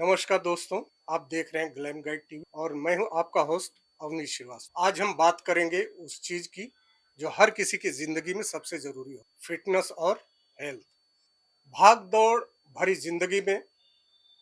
नमस्कार दोस्तों, आप देख रहे हैं ग्लैम गाइड टीवी और मैं हूं आपका होस्ट अवनीश श्रीवास्तव। आज हम बात करेंगे उस चीज की जो हर किसी की जिंदगी में सबसे जरूरी हो, फिटनेस और हेल्थ। भाग दौड़ भरी जिंदगी में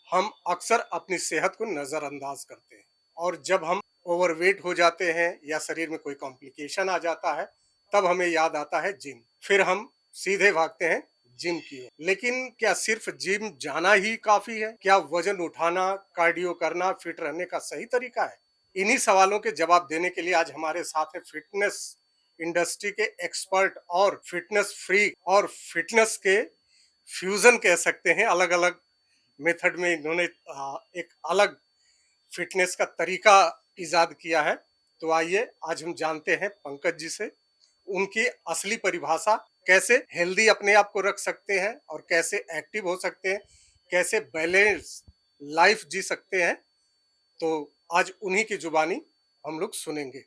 हम अक्सर अपनी सेहत को नजरअंदाज करते हैं और जब हम ओवरवेट हो जाते हैं या शरीर में कोई कॉम्प्लिकेशन आ जाता है तब हमें याद आता है जिम। फिर हम सीधे भागते हैं जिम की ओर। लेकिन क्या सिर्फ जिम जाना ही काफी है? क्या वजन उठाना, कार्डियो करना फिट रहने का सही तरीका है? इन्हीं सवालों के जवाब देने के लिए आज हमारे साथ है फिटनेस इंडस्ट्री के एक्सपर्ट और फिटनेस फ्रीक और फिटनेस के फ्यूजन कह सकते हैं। अलग अलग मेथड में इन्होंने एक अलग फिटनेस का तरीका इजाद किया है। तो आइए आज हम जानते हैं पंकज जी से उनकी असली परिभाषा, कैसे हेल्दी अपने आप को रख सकते हैं और कैसे एक्टिव हो सकते हैं, कैसे बैलेंस लाइफ जी सकते हैं। तो आज उन्हीं की जुबानी हम लोग सुनेंगे।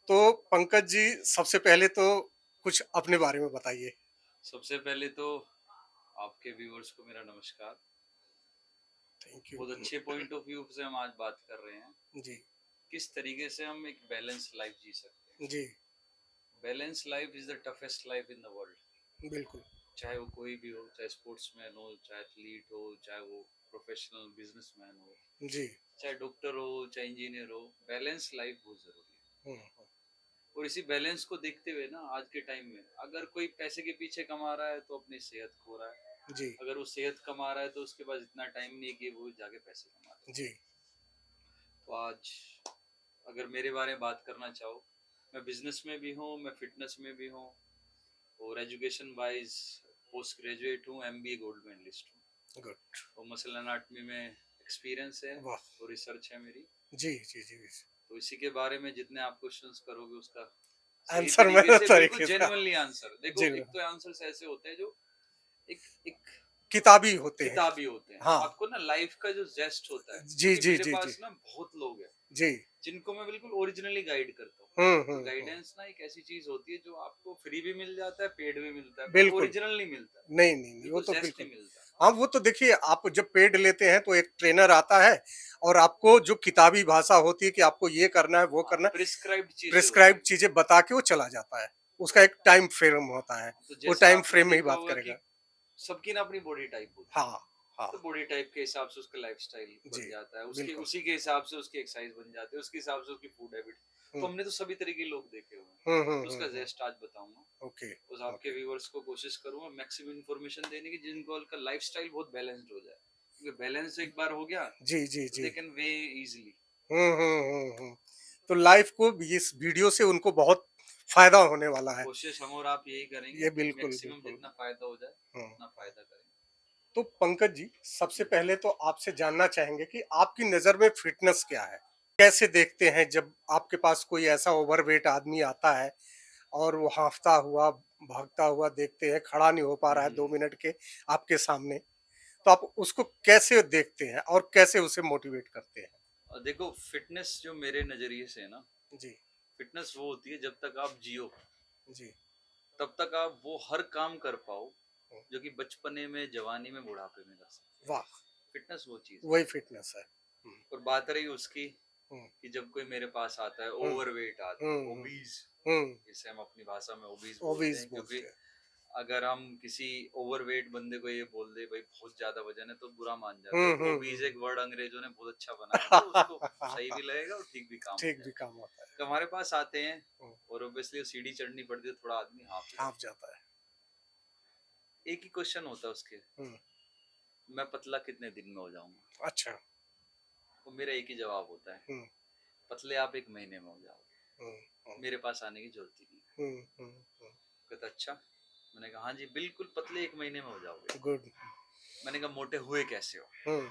तो पंकज जी, सबसे पहले तो कुछ अपने बारे में बताइए। सबसे पहले तो आपके व्यूअर्स को मेरा नमस्कार। Thank you. बहुत अच्छे पॉइंट ऑफ व्यू से हम आज बात कर रहे हैं जी किस तरीके से हम एक बैलेंस लाइफ जी सकते हैं। जी। Balance life is the toughest life in the world. बिल्कुल। चाहे वो कोई भी हो, चाहे स्पोर्ट्समैन हो, चाहे एथलीट हो, चाहे वो प्रोफेशनल बिजनेसमैन हो, जी। चाहे डॉक्टर हो, चाहे इंजीनियर हो, बैलेंस लाइफ बहुत जरूरी है। हम्म। और इसी बैलेंस को देखते हुए ना आज के टाइम में अगर कोई पैसे के पीछे कमा रहा है तो अपनी सेहत खो रहा है। जी अगर वो सेहत कमा रहा है तो उसके पास इतना टाइम नहीं है कि वो जाके पैसे कमा ले। जी। तो आज अगर मेरे बारे में बात करना चाहो, मैं बिजनेस में भी हूँ, मैं फिटनेस में भी हूँ, और एजुकेशन वाइज पोस्ट ग्रेजुएट हूँ, एमबीए गोल्ड मेडलिस्ट हूँ, गुड। और मसल एनाटमी में एक्सपीरियंस है वाह। और रिसर्च है मेरी। जी जी जी। तो इसी के बारे में जितने आप क्वेश्चंस करोगे उसका सही आंसर तरीके मेरे से, बिल्कुल तरीके से। Genuinely answer. देखो, जी। एक तो आंसर्स ऐसे होते हैं जो एक एक किताबी होते हैं। किताबी होते हैं। हाँ। आपको ना लाइफ का जो जेस्ट होता है, जी क्योंकि जी मेरे जी जी। पास ना बहुत लोग हैं जी। जिनको मैं बिल्कुल ओरिजिनली गाइड करता हूँ। तो हम्म। गाइडेंस ना एक ऐसी चीज होती है जो आपको फ्री भी मिल जाता है, पेड भी मिलता है, पर बिल्कुल। ओरिजिनल नहीं मिलता है, नहीं नहीं नहीं, वो बिल्कुल तो जेस्ट बिल्कुल। नहीं मिलता। हाँ, वो तो देखिए, आप जब पेड लेते हैं तो एक ट्रेनर आता है और आपको जो किताबी भाषा होती है कि आपको ये करना है वो हाँ, करना है, प्रिस्क्राइब्ड चीजें होती प्रिस्क्राइब है। चीजें बता के वो चला जाता है। उसका एक टाइम फ्रेम होता है। हाँ, तो वो जैसे टाइम आपने फ्रेम में ही देखा बात होगा करेगा। कि सबकी ना अपनी बॉडी टाइप होती है। हाँ हाँ। तो बॉडी टाइप के हिसाब से उसका लाइफस्टाइल जी। बन जाता है, उसके बिल्कुल। उसी के हिसाब से उसकी एक्सरसाइज बन जाती है, उसके हिसाब से उसकी फूड हैबिट। तो हम्म हमने तो सभी तरह के लोग देखे हुए हैं। तो उसका जेस्ट आज बताऊंगा। ओके उस आपके ओके। व्यूवर्स को कोशिश करूंगा मैक्सिमम इन्फॉर्मेशन देने की जिनको उनका लाइफस्टाइल बहुत बैलेंस्ड हो जाए, क्योंकि बैलेंस एक बार हो गया जी जी तो जी। They can way easily. हम्म। तो लाइफ को इस वीडियो से उनको बहुत फायदा होने वाला है। कोशिश हम और आप यही करेंगे ये कि बिल्कुल मैक्सिमम बिल्कुल। जितना फायदा हो जाए हम्म। उतना फायदा करें। तो पंकज जी, सबसे जी। पहले तो आपसे जानना चाहेंगे कि आपकी नज़र में फिटनेस क्या है? कैसे देखते हैं जब आपके पास कोई ऐसा ओवरवेट आदमी आता है और वो हांफता हुआ, भागता हुआ देखते हैं, खड़ा नहीं हो पा रहा है 2 हम्म। मिनट के आपके सामने, तो आप उसको कैसे देखते हैं और कैसे उसे मोटिवेट करते हैं? और देखो, फिटनेस जो मेरे नजरिए से है ना, जी फिटनेस वो होती है जब तक आप जियो जी। तब तक आप वो हर काम कर पाओ हुँ, जो कि बचपने में, जवानी में, बुढ़ापे में कर सकते हो। वाह! फिटनेस वो चीज है। वही फिटनेस है। हुँ, और बात रही उसकी हुँ, कि जब कोई मेरे पास आता है, हुँ, ओवरवेट आदमी, हुँ, हुँ, ओबीज, हुँ, जिसे हम अपनी भाषा में ओबीज बोलते ओबीज़ हैं, क्योंकि बोलते हैं। अगर हम किसी ओवरवेट बंदे को ये बोल दे भाई बहुत ज्यादा वजन है तो बुरा मान जाता है। हुँ, तो हुँ, ओबीज एक हुँ। वर्ड अंग्रेजों ने बहुत अच्छा बनाया जो उसको सही भी लगेगा और ठीक भी काम हो ठीक भी जाएगा। काम होता है। तो हमारे पास आते हैं हुँ, और ऑब्वियसली सीढ़ी चढ़नी पड़ती है, थोड़ा आदमी हाफ ही हाँफ जाता जाता है। है। एक ही क्वेश्चन होता है उसके, हुँ, मैं पतला कितने दिन में हो जाऊंगा? अच्छा। तो मेरा एक ही जवाब होता है, हुँ, पतले आप एक महीने में हो जाओगे, हुँ, हुँ, मेरे पास आने की जरूरत ही नहीं है। हुँ, हुँ, हुँ। कहता अच्छा। मैंने कहा हाँ जी, बिल्कुल पतले एक महीने में हो जाओगे। गुड। मैंने कहा मोटे हुए कैसे हो? हुँ,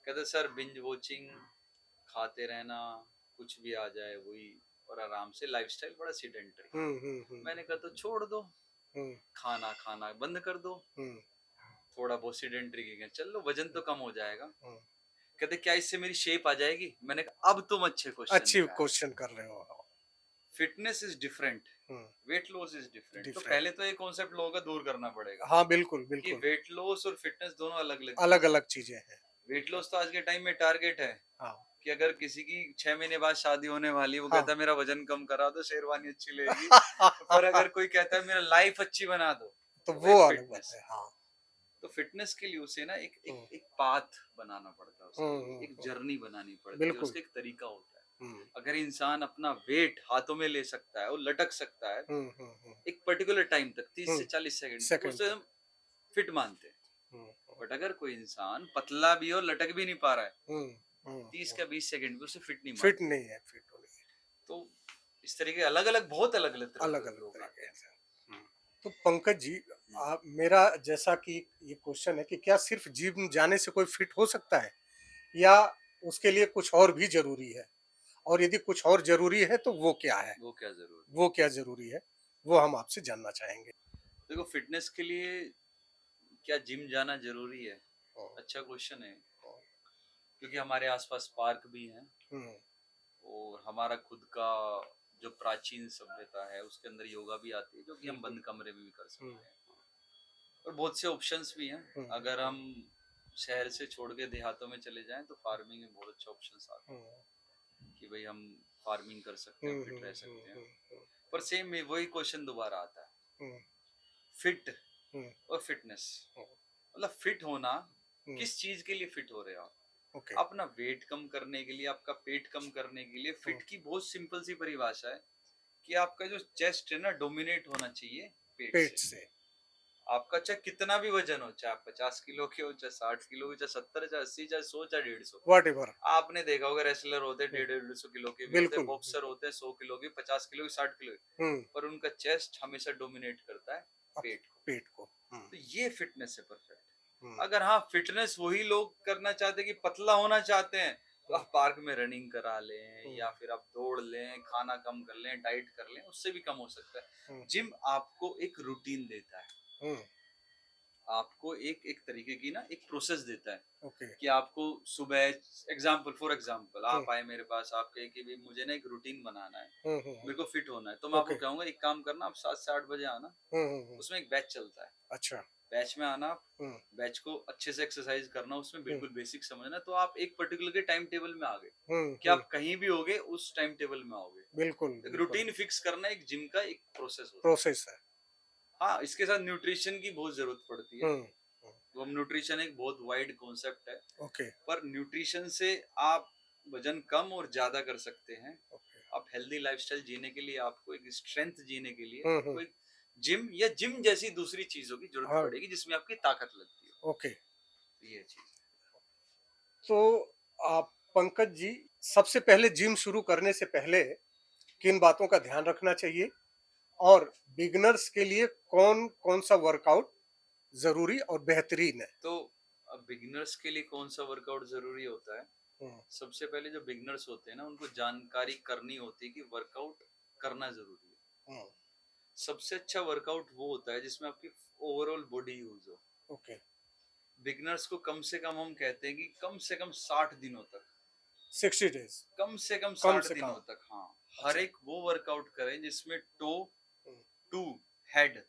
कहते सर बिंज वॉचिंग, खाते रहना, कुछ भी आ जाए वही, और आराम से, लाइफस्टाइल बड़ा सीडेंटरी। हुँ, हुँ, हुँ, मैंने कहा तो छोड़ दो, हुँ, खाना खाना बंद कर दो, हुँ, थोड़ा बहुत सीडेंटरी की चल लो, वजन तो कम हो जाएगा। हुँ। कहते क्या इससे मेरी शेप आ जाएगी? मैंने कहा अब तुम अच्छे क्वेश्चन अच्छी पे आए। क्वेश्चन कर रहे हो आप। Fitness is different, hmm, weight loss is different. तो डिफरेंट। पहले तो ये कॉन्सेप्ट लोगों का दूर करना पड़ेगा हाँ, बिल्कुल, कि बिल्कुल। वेट लॉस और फिटनेस दोनों अलग अलग चीजें हैं। अलग-अलग चीज़ें हैं। वेट लॉस तो आज के टाइम में टारगेट है हाँ कि अगर किसी की 6 महीने बाद शादी होने वाली है, वो हाँ कहता है मेरा वजन कम करा दो, शेरवानी अच्छी लगेगी। पर अगर कोई कहता है मेरा लाइफ अच्छी बना दो, तो तो वो भाई अलग बात फिटनेस। है। हाँ। तो फिटनेस के लिए उसे ना एक एक हम्म एक पाथ बनाना पड़ता है, उसके लिए एक हम्म। जर्नी बनानी पड़ती है, बिल्कुल। उसका एक तरीका होता है। हम्म अगर इंसान अपना वेट हाथों में ले सकता है और लटक सकता है हम्म। एक पर्टिकुलर टाइम तक, 30 से हम्म 40 सेकंड तक, सेकंड उसे तक। हम फिट मानते हैं। हम्म बट अगर कोई इंसान पतला भी और लटक भी नहीं पा रहा है, हम्म 30 हम्म। का 20 सेकंड भी उसे फिट नहीं फिट मानते। नहीं है, फिट होनी है। तो इस तरीके अलग अलग, बहुत अलग अलग तरह अलग के अलग लोग आते तरीके हैं। से। हम्म। तो पंकज जी, हम्म। आप मेरा जैसा कि ये क्वेश्चन है कि क्या सिर्फ जिम जाने से कोई फिट हो सकता है, या उसके लिए कुछ और भी जरूरी है, और यदि कुछ और जरूरी है तो वो क्या है? वो क्या जरूरी है? वो क्या जरूरी है, वो हम आपसे जानना चाहेंगे। देखो, फिटनेस के लिए क्या जिम जाना जरूरी है? हम्म अच्छा क्वेश्चन है, क्योंकि हमारे आसपास पार्क भी हैं हम्म और हमारा खुद का जो प्राचीन सभ्यता है उसके अंदर योगा भी आती है, जो कि हम बिल्कुल। बंद कमरे में भी कर हम्म सकते हैं। और बहुत से ऑप्शंस भी हैं। अगर हम्म हम शहर से छोड़ के देहातों में चले जाएं तो फार्मिंग में बहुत अच्छे ऑप्शंस आते हम्म हैं कि भाई हम फार्मिंग कर सकते हैं, हम्म फिट हम्म रह हम्म सकते हैं। हम्म पर सेम में वही क्वेश्चन दोबारा आता है, हम्म फिट हम्म और फिटनेस। हम्म मतलब फिट होना, हम्म। किस चीज के लिए फिट हो रहे हो आप? ओके। अपना वेट कम करने के लिए, आपका पेट कम करने के लिए। हम्म। फिट की बहुत सिंपल सी परिभाषा है कि आपका जो चेस्ट है ना, डोमिनेट होना चाहिए पेट पेट से। से। आपका चाहे कितना भी वजन हो, चाहे आप 50 किलो के हो, चाहे 60 किलो के, चाहे 70, चाहे 80, चाहे 100, चाहे 150। What ever. आपने देखा होगा रेसलर होते हैं 150 150 किलो के भी होते हैं, बिल्कुल बॉक्सर बिल्कुल। होते हैं 100 किलो के, 50 किलो के, 60 किलो के। हम्म। पर उनका चेस्ट हमेशा डोमिनेट करता है अप- पेट को। पेट को। तो ये फिटनेस है, परफेक्ट। हम्म अगर हाँ, फिटनेस वही लोग करना चाहते हैं कि पतला होना चाहते हैं, तो हम्म आप पार्क में रनिंग करा लें, हम्म या फिर आप दौड़ लें, खाना कम कर लें, डाइट कर लें, उससे भी कम हो सकता हम्म है। जिम आपको एक रूटीन देता है, हम्म। आपको एक एक तरीके की ना एक प्रोसेस देता है ओके। कि आपको सुबह, फॉर एग्जाम्पल हम्म आप आए मेरे पास, आप कहे कि भाई मुझे ना एक रूटीन बनाना है, हम्म। मेरे को फिट होना है, तो मैं आपको ओके। कहूंगा एक काम करना, आप 7 से 8 बजे आना। हम्म। उसमें एक बैच चलता है, अच्छा। बैच में आना आप, हम्म बैच को अच्छे से एक्सरसाइज करना, उसमें हम्म बिल्कुल बेसिक समझना, तो आप एक पर्टिकुलर के टाइम टेबल में आ गए कि हम्म। आप कहीं भी होगे उस टाइम टेबल में आओगे। बिल्कुल एक बिल्कुल। रूटीन फिक्स करना एक जिम का एक प्रोसेस होता है। प्रोसेस है। हाँ, इसके साथ न्यूट्रिशन की बहुत जरूरत पड़ती है। हम्म। तो हम न्यूट्रिशन एक बहुत वाइड कॉन्सेप्ट है, ओके। पर न्यूट्रिशन से आप वजन कम और ज्यादा कर सकते हैं। ओके। आप हेल्दी लाइफस्टाइल जीने के लिए, आपको एक स्ट्रेंथ जीने के लिए, हम्म। आपको एक जिम या जिम जैसी दूसरी चीजों की जरूरत हाँ। पड़ेगी जिसमें आपकी ताकत लगती है। ओके। ये चीज। तो आप पंकज जी, सबसे पहले जिम शुरू करने से पहले किन बातों का ध्यान रखना चाहिए, और बिगनर्स के लिए कौन कौन सा वर्कआउट जरूरी और बेहतरीन है? तो अब बिगिनर्स के लिए कौन सा वर्कआउट जरूरी होता है? हम्म सबसे पहले जो बिगिनर्स होते हैं ना, उनको जानकारी करनी होती है कि वर्कआउट करना जरूरी है। हम्म। सबसे अच्छा वर्कआउट वो होता है जिसमें आपकी ओवरऑल बॉडी यूज हो। ओके। बिगिनर्स को कम से कम हम कहते हैं कि कम से कम 60 दिनों तक, 60 डेज। कम से कम कम 60 से दिनों कम। तक, हाँ, हर अच्छा। एक वो वर्कआउट करें जिसमें टो हम्म, टू हेड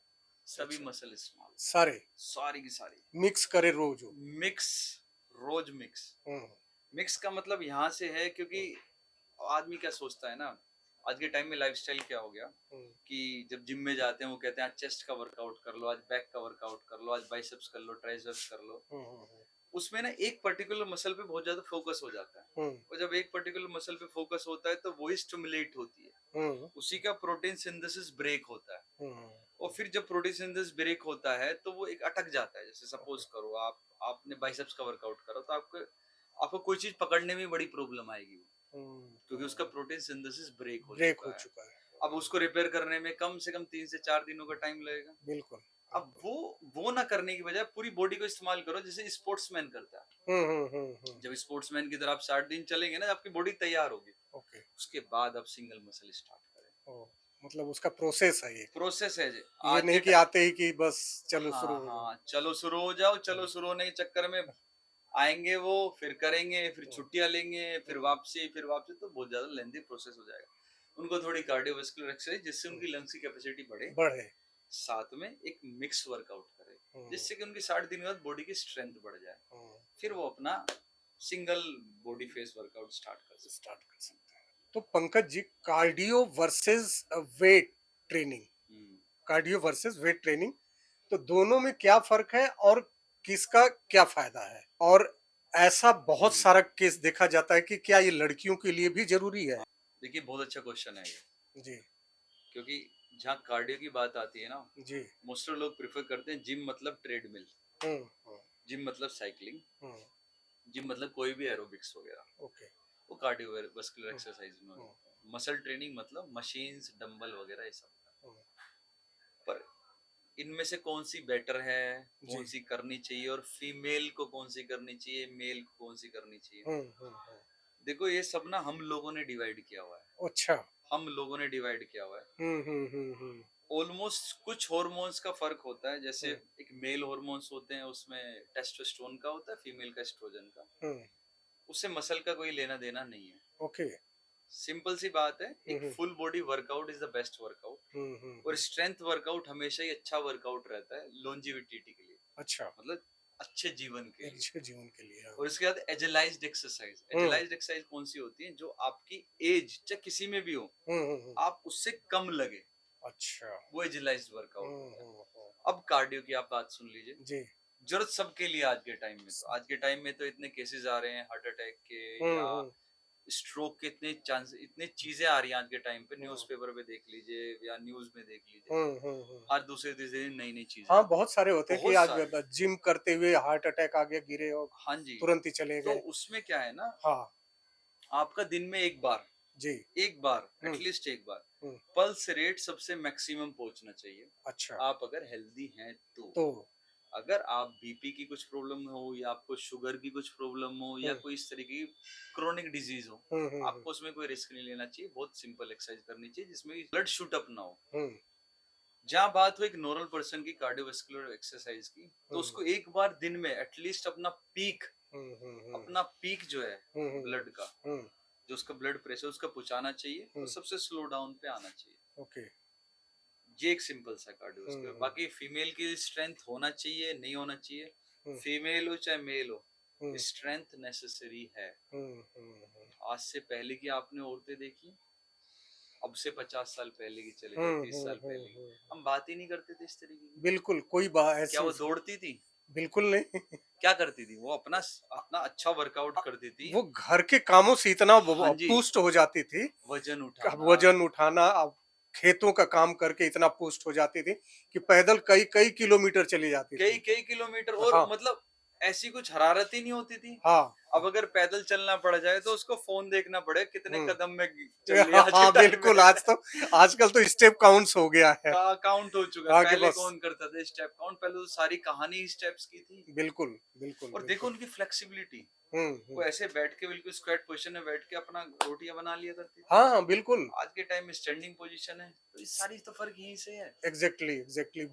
सभी अच्छा। मसल इस्तेमाल, सारे सारी की सारी मिक्स करे रोज हो। मिक्स, रोज मिक्स। हम्म मिक्स का मतलब यहाँ से है क्योंकि हम्म आदमी क्या सोचता है ना, आज के टाइम में लाइफस्टाइल क्या हो गया हम्म कि जब जिम में जाते हैं वो कहते हैं आज चेस्ट का वर्कआउट कर लो, आज बैक का वर्कआउट कर लो, आज बाइसेप्स कर लो, ट्राइसेप्स कर लो। हम्म उसमें ना एक पर्टिकुलर मसल पे बहुत ज्यादा फोकस हो जाता है, हम्म और जब एक पर्टिकुलर मसल पे फोकस होता है तो वही स्टिमुलेट होती है, हम्म उसी का प्रोटीन सिंथेसिस ब्रेक होता है। हम्म और फिर जब प्रोटीन सिंथेसिस ब्रेक होता है तो वो एक अटक जाता है। जैसे ओके। सपोज करो आपने बाइसेप्स का वर्कआउट करो, तो आपको आपको कोई चीज पकड़ने में बड़ी प्रॉब्लम आएगी, क्योंकि उसका प्रोटीन सिंथेसिस ब्रेक हो ब्रेक हो चुका है। चुका है। अब उसको रिपेयर करने में कम से कम 3 से 4 दिनों का टाइम लगेगा। बिल्कुल अब बिल्कुल। वो ना करने की बजाय पूरी बॉडी को इस्तेमाल करो जैसे स्पोर्ट्समैन करता है। हम्म। जब स्पोर्ट्समैन की तरह आप 60 दिन चलेंगे ना, आपकी बॉडी तैयार होगी, ओके। उसके बाद आप सिंगल मसल स्टार्ट करें। ओ, मतलब उसका प्रोसेस है ये। प्रोसेस है जी। ये आज नहीं के कि आते ही कि बस चलो शुरू हाँ हो जाओ। हाँ, चलो शुरू हो जाओ, चलो हम्म शुरू होने के चक्कर में आएंगे वो, फिर करेंगे, फिर हम्म छुट्टियां लेंगे, फिर हम्म वापसी, फिर वापसी, तो बहुत ज्यादा लेंथी प्रोसेस हो जाएगा। उनको थोड़ी कार्डियोवास्कुलर एक्सरसाइज जिससे हम्म, उनकी लंग्स की कैपेसिटी बढ़े, बढ़े। साथ में एक मिक्स वर्कआउट करे हम्म जिससे कि उनकी 60 दिन बाद बॉडी की स्ट्रेंथ बढ़ जाए। हम्म फिर वो अपना single body face workout start कर सकते स्टार्ट कर सकते हैं। तो Pankaj ji, cardio versus weight training, हैं। कार्डियो वर्सेस वेट ट्रेनिंग, तो दोनों में क्या फर्क है और किसका क्या फायदा है? और ऐसा बहुत हम्म। सारा केस देखा जाता है कि क्या ये लड़कियों के लिए भी जरूरी है? देखिए, बहुत अच्छा क्वेश्चन है ये, जी। क्योंकि जहाँ कार्डियो की बात आती है ना, जी। मोस्ट ऑफ लोग प्रेफर करते हैं जिम मतलब ट्रेडमिल, हम्म। जिम मतलब साइकिलिंग, हम्म। जिम मतलब कोई भी एरोबिक्स वगैरह, ओके। वो कार्डियोवास्कुलर हम्म। एक्सरसाइज में हो हम्म। जाता है। मसल ट्रेनिंग मतलब मशीन्स, डंबल वगैरह ये सब। हम्म। पर इनमें से कौन सी बेटर है, जी। कौन सी करनी चाहिए, और फीमेल को कौन सी करनी चाहिए, मेल को कौन सी करनी चाहिए? देखो, ये सब ना हम लोगों ने डिवाइड किया हुआ है। अच्छा। हम लोगों ने डिवाइड किया हुआ है। हम्म। ऑलमोस्ट कुछ हॉर्मोन्स का फर्क होता है, जैसे हम्म। एक मेल हॉर्मोन्स होते हैं, उसमें टेस्टोस्टेरोन का होता है, फीमेल का एस्ट्रोजन का। हम्म। उससे मसल का कोई लेना देना नहीं है। ओके। सिंपल सी बात है, एक hmm. Full body workout is the best workout. और हम्म। स्ट्रेंथ वर्कआउट हमेशा ही अच्छा वर्कआउट रहता है लॉन्जिविटी के लिए, अच्छा। मतलब अच्छे जीवन के एक लिए। अच्छे जीवन के लिए, हाँ। और इसके बाद एजलाइज्ड एक्सरसाइज, हम्म। एजलाइज्ड एक्सरसाइज कौन सी होती है? जो आपकी एज चाहे किसी में भी हो, हम्म। आप उससे कम लगे, अच्छा। वो एजलाइज्ड वर्कआउट होता है। हम्म। अब कार्डियो की आप बात सुन लीजिए। जी। जरूरत सबके लिए आज के टाइम में, तो आज के टाइम में तो इतने केसेस आ रहे हैं हार्ट अटैक के, या हम्म। स्ट्रोक के, इतने चांस, इतने चीजें आ रही हैं आज के टाइम पे। हम्म। न्यूज़पेपर पे देख लीजिए या न्यूज में देख लीजिए, हम्म। हर दूसरे तीसरे दिन नई नई चीजें हाँ, आ रही बहुत सारे होते हैं, हैं कि बहुत आज सारे। जिम करते हुए हार्ट अटैक आ गया, गिरे और हाँ जी। तुरंत ही चले तो गए। उसमें क्या है ना, हाँ। आपका दिन में एक बार, जी। एक बार हम्म। एटलीस्ट एक बार हम्म। पल्स रेट सबसे मैक्सिमम पहुंचना चाहिए, अच्छा। आप अगर हेल्दी हैं तो। तो अगर आप बीपी की कुछ प्रॉब्लम हो, या आपको शुगर की कुछ प्रॉब्लम हो, या हम्म। कोई इस तरह की क्रोनिक डिजीज हो, हम्म। आपको उसमें कोई रिस्क नहीं लेना चाहिए। बहुत सिंपल एक्सरसाइज करनी चाहिए जिसमें ब्लड शूट अप ना हो। हम्म। जहां बात हो एक नॉर्मल पर्सन की कार्डियोवास्कुलर एक्सरसाइज की, तो हम्म। उसको एक बार दिन में एटलीस्ट अपना पीक, हम्म। अपना पीक जो है हम्म। ब्लड का, हम्म। जो उसका ब्लड प्रेशर उसका पहुंचाना चाहिए, और हम्म। सबसे स्लो डाउन पे आना चाहिए। ओके। ये एक सिंपल सा कार्डियोवास्कुलर। हम्म। बाकी फीमेल की स्ट्रेंथ होना चाहिए, नहीं होना चाहिए, हम्म। फीमेल हो चाहे मेल हो, हम्म। स्ट्रेंथ नेसेसरी है। हम्म। आज से पहले की आपने औरतें देखी, अब से 50 साल पहले की चले जाओ, हम्म। 30 साल पहले की, हम्म। हम बात ही नहीं करते थे इस तरीके की। बिल्कुल कोई बात क्या ऐसी, वो दौड़ती थी? बिल्कुल नहीं। क्या करती थी? वो अपना अपना अच्छा वर्कआउट करती थी। वो घर के कामों से इतना हाँ जी। पुष्ट हो जाती थी, वजन उठाना, वजन उठाना, अब खेतों का काम करके इतना पुष्ट हो जाती थी कि पैदल कई कई किलोमीटर चली जाती कई थी। कई किलोमीटर, और हाँ। मतलब ऐसी कुछ हरारत ही नहीं होती थी। हाँ। अब अगर पैदल चलना पड़ जाए तो उसको फोन देखना पड़े कितने हम्म। कदम में चल रही है आज के हाँ टाइम में। बिल्कुल, आज तो आजकल तो स्टेप काउंट्स हो गया है। का काउंट हो चुका है। आगे पहले बस। कौन करता था स्टेप काउंट? पहले तो सारी कहानी स्टेप्स की थी। बिल्कुल बिल्कुल और देखो बिल्कुल। उनकी फ्लेक्सिबिलिटी, वो हम्म। ऐसे बैठ के बिल्कुल स्क्वाट पोजीशन में बैठ के अपना रोटियां बना लिया करती थी। हाँ हाँ बिल्कुल। आज के टाइम में स्टैंडिंग पोजीशन है, तो इस सारी तो फर्क यहीं से है। Exactly exactly.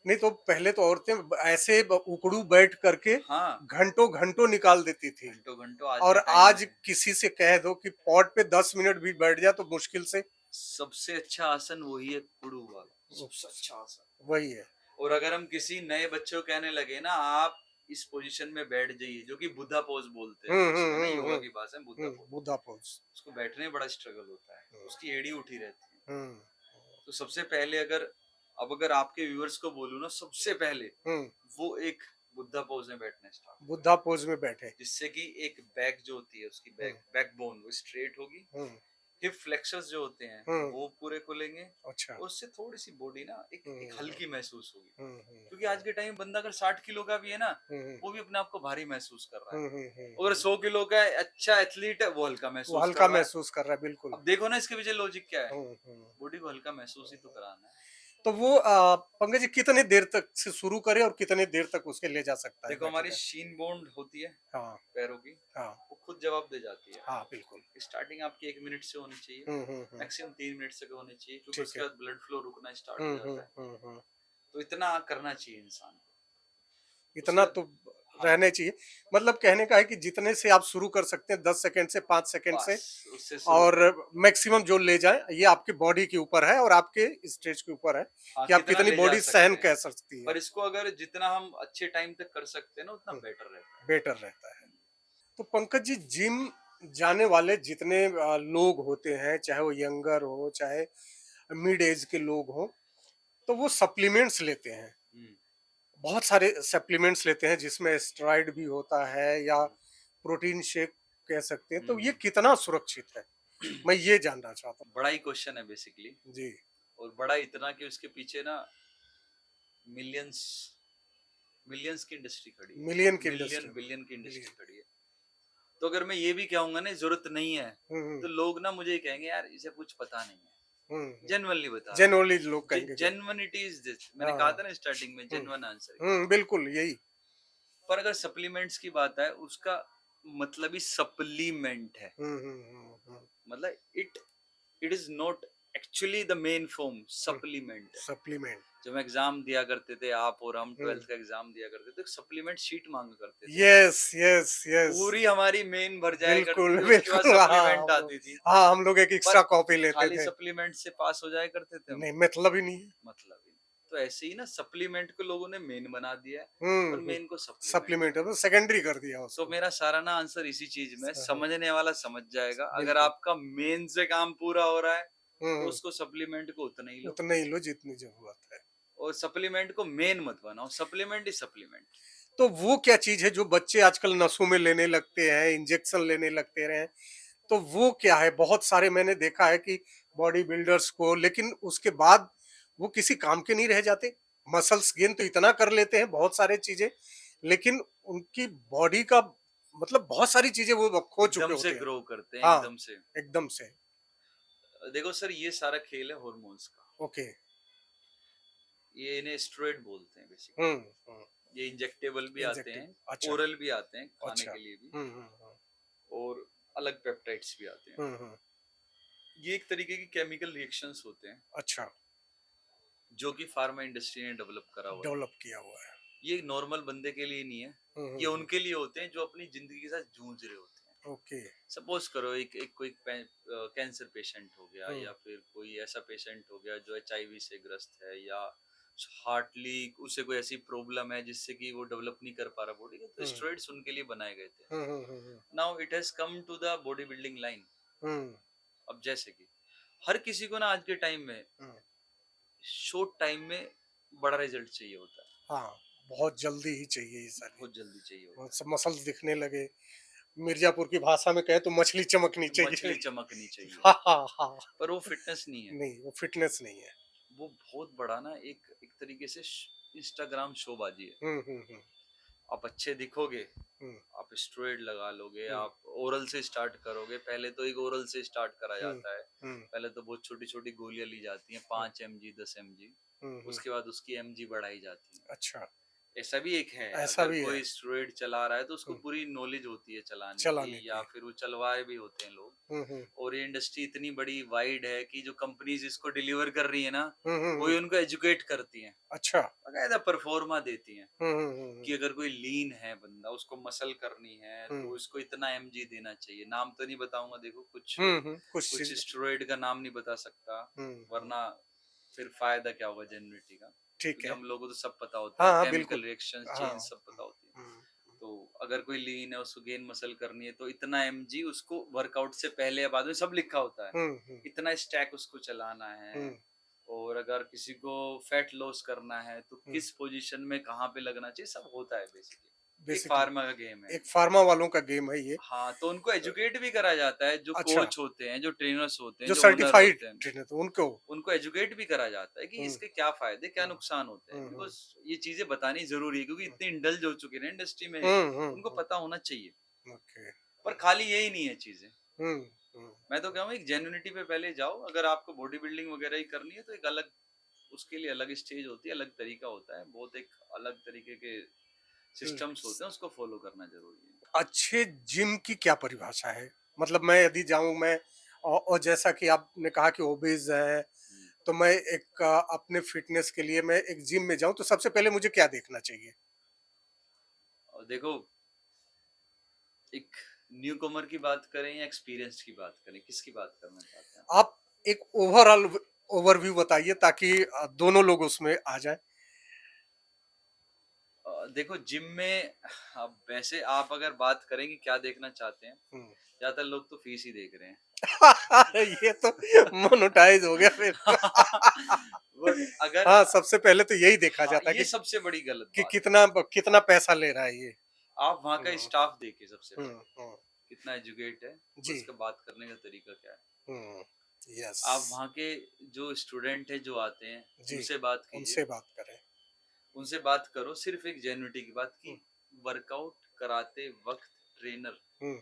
नहीं तो पहले तो औरतें ऐसे उकड़ू बैठ करके हाँ, घंटों घंटों निकाल देती थी। घंटों घंटों। आज और के टाइम आज में किसी से कह दो कि पॉट पे 10 मिनट भी बैठ जाए तो मुश्किल से। सबसे अच्छा आसन वही है, कुड़ू वाला, सबसे अच्छा आसन। वही है। और अगर हम किसी नए बच्चे को कहने लगे ना, आप इस पोजीशन में बैठ जाइए, जो कि बुद्धा पोज बोलते हैं इंग्लिश में ना, योगा की भाषा में बुद्धा पोज, बुद्धा पोज। उसको बैठने में बड़ा स्ट्रगल होता है, उसकी एड़ी उठी रहती है। हम्म। तो सबसे पहले अगर, अब अगर आपके व्यूअर्स को बोलूं ना, सबसे पहले हम्म। वो एक बुद्धा पोज में बैठना स्टार्ट, बुद्धा पोज में बैठे। जिससे कि एक बैक जो होती है उसकी, हम्म। बैकबोन वो स्ट्रेट होगी, हम्म। हिप फ्लेक्सर्स जो होते हैं हम्म। वो पूरे खुलेंगे, अच्छा। और उससे थोड़ी सी बॉडी ना एक हम्म। हल्की महसूस होगी। हम्म। क्योंकि आज के टाइम बंदा अगर 60 किलो का भी है ना, हम्म। वो भी अपने आप को भारी महसूस कर रहा है। अगर हम्म। 100 किलो का अच्छा एथलीट है, वो हल्का वो महसूस कर हल्का रहा है। महसूस कर रहा है, बिल्कुल। अब देखो ना इसके पीछे लॉजिक क्या है, हम्म। बॉडी को हल्का महसूस ही तो कराना है। तो वो पंकज जी कितने देर तक से शुरू करे और कितने देर तक उसके ले जा सकता है देखो, बैठे हमारी बैठे? शीन बोन्ड होती है हाँ। पैरों की, हाँ। वो खुद जवाब दे जाती है। हाँ बिल्कुल। स्टार्टिंग आपकी 1 मिनट से होनी चाहिए, हम्म। मैक्सिमम 3 मिनट से होनी चाहिए, क्योंकि ठीक उसके है। बाद ब्लड फ्लो रुकना स्टार्ट हो जाता है। हम्म। तो इतना करना चाहिए इंसान को। उसके इतना बाद, तो हाँ जी, रहने चाहिए। मतलब कहने का है कि जितने से आप शुरू कर सकते हैं, 10 सेकंड से 5 सेकंड से, बस उससे शुरू और करें। मैक्सिमम जो ले जाए, ये आपके बॉडी के ऊपर है और आपके स्टेज के ऊपर है हाँ, कि आप कितना कितनी ले जा बॉडी सहन सकते हैं। कर सकती है। पर इसको अगर जितना हम अच्छे टाइम तक कर सकते हैं ना, उतना बेटर रहता है। बेटर रहता है। तो पंकज जी, जिम जाने वाले जितने लोग होते हैं, चाहे वो यंगर हो, चाहे मिड एज के लोग हों, तो वो सप्लीमेंट्स लेते हैं। हम्म, बहुत सारे सप्लीमेंट्स लेते हैं जिसमें स्टेरॉइड भी होता है या हम्म, प्रोटीन शेक कह सकते हैं। तो ये हम्म। कितना सुरक्षित है? मैं ये जानना चाहता बड़ा ही क्वेश्चन है बेसिकली। हूँ। जी, और बड़ा इतना कि उसके पीछे ना मिलियंस मिलियंस की इंडस्ट्री खड़ी मिलियन है, की मिलियन इंडस्ट्री। बिलियन की इंडस्ट्री मिलियन। खड़ी है। तो अगर मैं ये भी कहूंगा ना जरूरत नहीं है, हुँ, तो लोग ना मुझे ये कहेंगे यार इसे कुछ पता नहीं है। हुँ, हुँ। जेन्युइनली बता रहा जेनुइनली लोग हूँ, कहेंगे कि जेन्युइनिटी इज दिस। मैंने हाँ, कहा हाँ। था ना स्टार्टिंग में, हुँ, जेन्युइन आंसर है। हुँ, बिल्कुल यही। पर अगर सप्लीमेंट्स की बात है, उसका मतलब ही सप्लीमेंट है। हुँ, हुँ, हुँ, हुँ, मतलब it is not actually the main form, hmm. Supplement है। सप्लीमेंट। जब एग्जाम दिया करते थे आप और हम, हुँ। 12th का एग्जाम दिया करते थे, सप्लीमेंट शीट मांगा करते थे। Yes, yes, yes. पूरी हमारी मेन भर जाया करती बिल्कुल, थी, उसके बाद बिल्कुल। हाँ, सप्लीमेंट आती थी। हम लोग एक पर एक्स्ट्रा कॉपी लेते खाली थे। सप्लीमेंट से पास हो जाया करते थे हम। नहीं, मतलब ही नहीं है। मतलब ही नहीं। तो ऐसे ही ना सप्लीमेंट को लोगों ने मेन बना दिया है, हुँ, और हुँ। मेन को सप्लीमेंट सप्लीमेंट है, बना तो दिया। सेकेंडरी कर दिया तो उसको। मेरा सारा ना आंसर इसी चीज में है, हाँ, समझने वाला समझ जाएगा। अगर बिल्कुल। आपका मेन से काम पूरा हो रहा है, हुँ, तो हुँ। उसको सप्लीमेंट को उतना ही लो। उतना ही लो जितनी ज़रूरत है। और सप्लीमेंट को मेन मत बनाओ, सप्लीमेंट ही सप्लीमेंट। तो वो क्या चीज़ है जो बच्चे आजकल नसों में लेने लगते हैं, इंजेक्शन लेने लगते हैं, तो वो क्या है? बहुत सारे मैंने देखा है कि बॉडी बिल्डर्स को, लेकिन उसके बाद वो किसी काम के नहीं रह जाते। मसल्स गेन तो इतना कर लेते हैं, बहुत सारे चीज़ें, लेकिन उनकी बॉडी का मतलब बहुत सारी चीज़ें वो अब खो चुके एकदम से होते हैं। ग्रो करते हैं, हाँ, एकदम से। एकदम से। देखो सर, ये सारा खेल है हॉर्मोन्स का। ओके। ये इन्हें स्टेरॉइड बोलते हैं हुँ, बेसिकली। हुँ। ये इंजेक्टेबल भी आते इंजेक्टिव। हैं, अच्छा, ओरल भी आते हैं खाने अच्छा। के लिए भी, हुँ, हुँ, हुँ। और अलग पेप्टाइड्स भी आते हैं। हुँ, हुँ। ये एक तरीके की केमिकल रिएक्शंस होते हैं, अच्छा, जो कि फार्मा इंडस्ट्री ने डेवलप करा हुआ है। डेवलप किया हुआ है। ये नॉर्मल बंदे के लिए नहीं है। हुँ, हुँ, ये हुँ। उनके लिए होते हैं जो अपनी जिंदगी के साथ जूझ रहे होते हैं। ओके। सपोज करो एक कोई कैंसर पेशेंट हो गया, हुँ, या फिर कोई ऐसा पेशेंट हो गया जो एचआईवी से ग्रस्त है, या हार्टली उसे कोई ऐसी प्रॉब्लम है जिससे कि वो डेवलप नहीं कर पा रहा बॉडी को, तो हुँ। स्टेरॉइड्स उनके लिए बनाए गए थे। हुँ, हुँ, हुँ, हुँ। Now it has come to the body building line. हुँ, अब जैसे कि हर किसी को ना आज के टाइम में हुँ। शॉर्ट टाइम में बड़ा रिजल्ट चाहिए होता है, हाँ, बहुत जल्दी ही चाहिए ये सारी। बहुत जल्दी चाहिए होता बहुत है। सब मसल्स दिखने लगे। मिर्ज़ापुर की भाषा में कहें तो मछली चमकनी चाहिए। मछली चमकनी चाहिए। हाँ, हाँ, हाँ। पर वो फिटनेस नहीं है। नहीं, वो फिटनेस नहीं है। वो बहुत बड़ा ना एक एक तरीके से इंस्टाग्राम शोबाजी है। हुँ, हुँ, हुँ, आप अच्छे दिखोगे, हुँ, आप स्टेरॉइड लगा लोगे, हुँ, आप ओरल से स्टार्ट करोगे। पहले तो एक ओरल से स्टार्ट करा हुँ, जाता है। हुँ, पहले तो बहुत छोटी छोटी गोलियां ली जाती हैं, हुँ, 5 mg 10 mg। हुँ, हुँ। उसके बाद उसकी mg बढ़ाई जाती है। अच्छा, ऐसा भी एक है, ऐसा अगर भी है। कोई स्टेरॉइड चला रहा है तो उसको हुँ, पूरी नॉलेज होती है चलाने की, चलाने या की। फिर वो चलवाए भी होते हैं लोग। हुँ, हुँ। और ये इंडस्ट्री इतनी बड़ी वाइड है कि जो कंपनीज इसको डिलीवर कर रही है ना, हुँ, हुँ, वही हुँ। उनको एजुकेट करती हैं, अच्छा। बाकायदा परफॉर्मा देती हैं। हुँ, हुँ, हुँ, कि हुँ। अगर कोई लीन है बंदा, उसको मसल करनी है, हुँ, तो इसको इतना एमजी देना चाहिए। नाम तो नहीं बताऊंगा, देखो कुछ हुँ, हुँ। कुछ कुछ चीज़। स्टेरॉइड का नाम नहीं बता सकता, हुँ, हुँ। वरना फिर फायदा क्या होगा जेन्युइनिटी का। ठीक क्योंकि है। हम लोगों को तो सब पता होता है, हाँ, हाँ, केमिकल बिल्कुल। रिएक्शंस, हाँ। चेंज सब पता होती है। हुँ, तो अगर कोई लीन है, उसको गेन मसल करनी है, तो इतना एमजी उसको वर्कआउट से पहले या बाद में सब लिखा होता है। हुँ, हुँ, इतना स्टैक उसको चलाना है। हुँ, और अगर किसी को फैट लॉस करना है, तो हुँ। किस पोजीशन में कहाँ पे लगना चाहिए, सब होता है बेसिकली। एक बेसिकली फार्मा का गेम है। एक फार्मा वालों का गेम है ये। हाँ, तो उनको एजुकेट भी करा जाता है, जो अच्छा, कोच होते हैं, जो ट्रेनर्स होते हैं, जो जो ओनर सर्टिफ़ाइड होते हैं, ट्रेनर थे उनको। उनको एजुकेट भी करा जाता है कि हुँ, इसके क्या फायदे, क्या हुँ, नुकसान होते हैं। हुँ, हुँ, बिकॉज़ ये चीज़ें बतानी ज़रूरी है, क्योंकि हुँ, इतने इंडल्ज हो चुके हैं ना इंडस्ट्री में, हुँ, हुँ, उनको हुँ। पता होना चाहिए। ओके। पर खाली यही नहीं है चीज़ें। हुँ, हुँ, मैं तो कहूँगा एक जेन्युइनिटी पे पहले जाओ। अगर आपको बॉडी बिल्डिंग वगैरह ही करनी है, तो एक अलग, उसके लिए अलग स्टेज होती है, अलग तरीका होता है। बहुत एक अलग तरीके के हुँ। सिस्टम्स होते हैं, उसको फॉलो करना ज़रूरी है। अच्छे जिम की क्या परिभाषा है? मतलब मैं यदि जाऊँ मैं और जैसा कि आपने कहा कि ओबीज़ है, हुँ। तो मैं एक अपने फ़िटनेस के लिए मैं एक जिम में जाऊँ तो सबसे पहले मुझे क्या देखना चाहिए? और देखो, एक न्यूकमर की बात करें या एक्सपीरियंस्ड की बात करें, किसकी बात करना चाहते हैं? आप एक ओवरऑल ओवरव्यू बताइए ताकि दोनों लोग उसमें आ जाएँ। देखो जिम में अब वैसे आप अगर बात करें कि क्या देखना चाहते हैं, हम्म। ज्यादातर लोग तो फीस ही देख रहे हैं। ये तो मोनेटाइज हो गया फिर। बट अगर हाँ, सबसे पहले तो यही देखा हाँ, जाता है ये सबसे बड़ी गलत कि बात है। कितना कितना पैसा ले रहा है ये। आप वहाँ का हम्म। स्टाफ देखिए सबसे हम्म। पहले, हम्म। कितना एजुकेट है और जी। उसका बात करने का तरीका क्या है। हम्म। यस। आप वहाँ के जो स्टूडेंट हैं जो आते हैं, जी। उनसे बात कीजिए, उनसे बात करें। उनसे बात करो सिर्फ एक जेन्युइनिटी की बात की हम्म। वर्कआउट कराते वक्त ट्रेनर हम्म।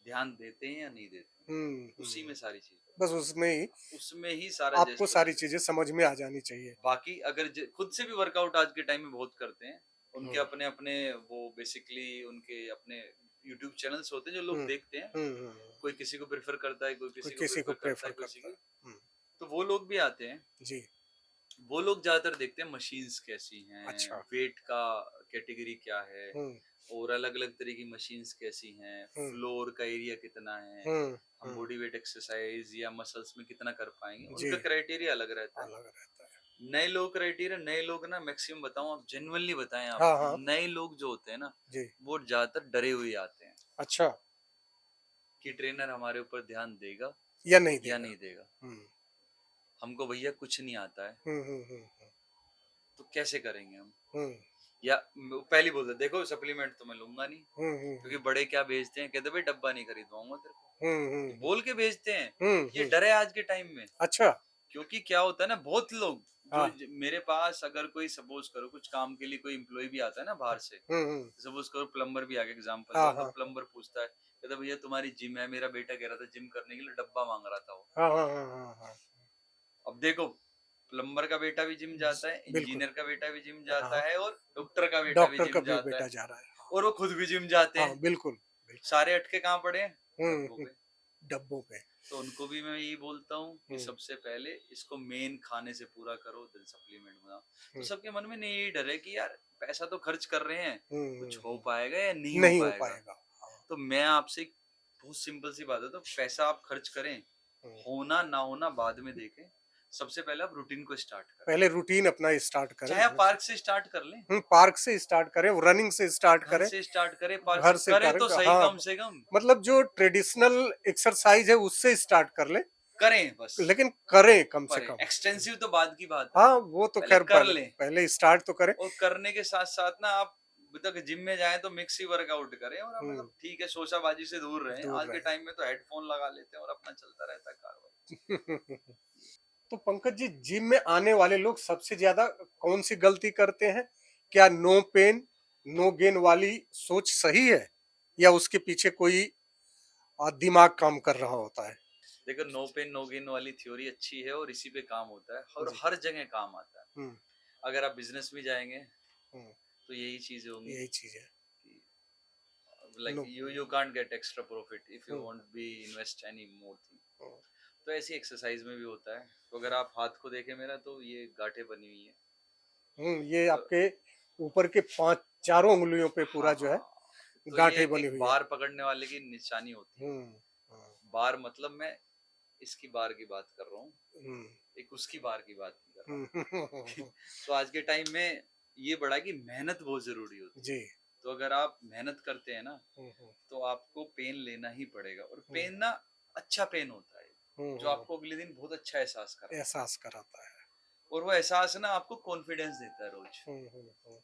ध्यान देते हैं या नहीं देते हैं। उसी में सारी चीज है, बस उसमें ही उसमें ही सारा आपको जेस्टर सारी है। चीजें समझ में आ जानी चाहिए। बाकी अगर खुद से भी वर्कआउट आज के टाइम में बहुत करते हैं, उनके हम्म। अपने अपने वो बेसिकली उनके अपने यूट्यूब चैनल्स होते हैं जो लोग हम्म। देखते हैं। हम्म। कोई किसी को प्रेफर करता है, कोई कोई किसी को किसी को प्रेफर करता प्रेफर है, किसी करता की। है। हम्म। तो वो लोग भी आते हैं। जी। वो लोग ज्यादातर देखते हैं मशीन्स कैसी हैं, अच्छा। वेट का कैटेगरी क्या है, हम्म। और अलग अलग तरह की मशीन्स कैसी हैं, हम्म। फ्लोर का एरिया कितना है, हम्म। हम हम्म। बॉडी वेट एक्सरसाइज या मसल्स में कितना कर पाएंगे, जी। उनका क्राइटेरिया अलग रहता है। अलग रहता है। नए लोग क्राइटेरिया, नए लोग ना मैक्सिमम बताऊं, आप जेन्युइनली बताएं, आप हाँ हाँ। नए लोग जो होते हैं ना, जी। वो ज्यादातर डरे हुए आते हैं अच्छा। कि ट्रेनर हमारे ऊपर ध्यान देगा या नहीं या देगा। नहीं देगा। हम्म। हमको भैया कुछ नहीं आता है, हम्म। हम्म। तो कैसे करेंगे हम। हम्म। या पहली बोलते देखो सप्लीमेंट तो मैं लूंगा नहीं, हम्म। क्योंकि बड़े क्या भेजते हैं, कहते भाई डब्बा नहीं खरीदवाऊंगा तेरे हम्म। को, ये हम्म। बोल के भेजते हैं। ये हम्म। डर है आज के टाइम में। अच्छा। क्योंकि क्या होता है ना, बहुत लोग जो हाँ। मेरे पास अगर कोई सपोज करो कुछ काम के लिए कोई एम्प्लॉय भी आता है ना बाहर से, हम्म। सपोज करो प्लम्बर भी आगे एग्जांपल हाँ लो, तो हाँ प्लम्बर पूछता है, कहता भैया तुम्हारी जिम है, मेरा बेटा कह रहा था जिम करने के लिए, डब्बा मांग रहा था वो। हाँ हाँ हाँ हाँ हाँ। अब देखो, प्लम्बर का बेटा भी जिम जाता है, बिल्कुल। इंजीनियर का बेटा भी जिम जाता हाँ। है, और डॉक्टर का बेटा भी डॉक्टर का जिम भी जाता बेटा है, जा रहा है। हाँ। और वो खुद भी जिम जाते हाँ, हैं। बिल्कुल बिल्कुल। सारे अटके कहाँ पड़े हैं, डब्बों हम्म। पे। डब्बों पे। तो उनको भी मैं यही बोलता हूँ कि हम्म। सबसे पहले इसको मेन खाने से पूरा करो, देन सप्लीमेंट बनाओ। तो हम्म। सबके मन में नहीं यही डर है कि यार पैसा तो खर्च कर रहे हैं, कुछ हो पाएगा या नहीं हो नहीं हो पाएगा। पाएगा। हाँ। तो मैं आपसे एक बहुत सिंपल सी बात है, तो पैसा आप खर्च करें, हम्म। होना ना होना बाद में देखें। सबसे पहले आप रूटीन को स्टार्ट करें, पहले रूटीन अपना स्टार्ट करें चाहे आप घर से। पार्क से स्टार्ट कर लें, पार्क से स्टार्ट करें, रनिंग से स्टार्ट घर करें। से स्टार्ट करें, पार्क से घर से करें करें। तो सही, हाँ, कम से कम मतलब जो ट्रेडिशनल एक्सरसाइज है उससे स्टार्ट कर ले, करें बस। लेकिन करें कम से पर कम। एक्सटेंसिव तो बाद की बात है, हाँ, वो तो पहले खैर कर पहले लें। पहले स्टार्ट तो करें। और करने के साथ साथ ना आप तक जिम में जाएं तो मिक्स ही वर्कआउट करें, और आप हम्म। मतलब ठीक है शोशाबाजी से दूर रहें। दूर आज के रहे। टाइम में तो हेडफोन लगा लेते हैं और अपना चलता रहता है कारवाई। तो पंकज जी, जिम में आने वाले लोग सबसे ज्यादा कौन सी गलती करते हैं? क्या नो पेन नो गेन वाली सोच सही है, या उसके पीछे कोई दिमाग काम कर रहा होता है? देखो, नो पेन नो गेन वाली थ्योरी अच्छी है और इसी पे काम होता है, और जी। हर जगह काम आता है। हम्म। अगर आप बिजनेस में जाएंगे हम्म। तो यही चीजें होंगी यही चीज है। कि like no. You can't get extra profit if you hmm. Want be invest any more thing. Hmm. तो ऐसी एक्सरसाइज में भी होता है। तो अगर आप हाथ को देखें मेरा, तो ये गांठें बनी हुई है। ये तो आपके ऊपर के पांच चारों उंगलियों पे हाँ पूरा जो है हाँ, तो ये गांठें एक बनी एक हुई है। बार पकड़ने वाले की निशानी होती है। हम्म। हम्म। बार मतलब मैं इसकी बार की बात कर रहा हूँ, हम्म। एक उसकी बार की बात नहीं कर रहा हूँ। हम्म। तो आज के टाइम में ये बड़ा कि मेहनत बहुत जरूरी होती है। जी। तो अगर आप मेहनत करते हैं ना, हम्म। तो आपको पेन लेना ही पड़ेगा, और हम्म। पेन ना अच्छा पेन होता है, जो हम्म। आपको अगले दिन बहुत अच्छा एहसास कराता है। एहसास कराता है। और वो एहसास ना आपको कॉन्फिडेंस देता है रोज। हम्म।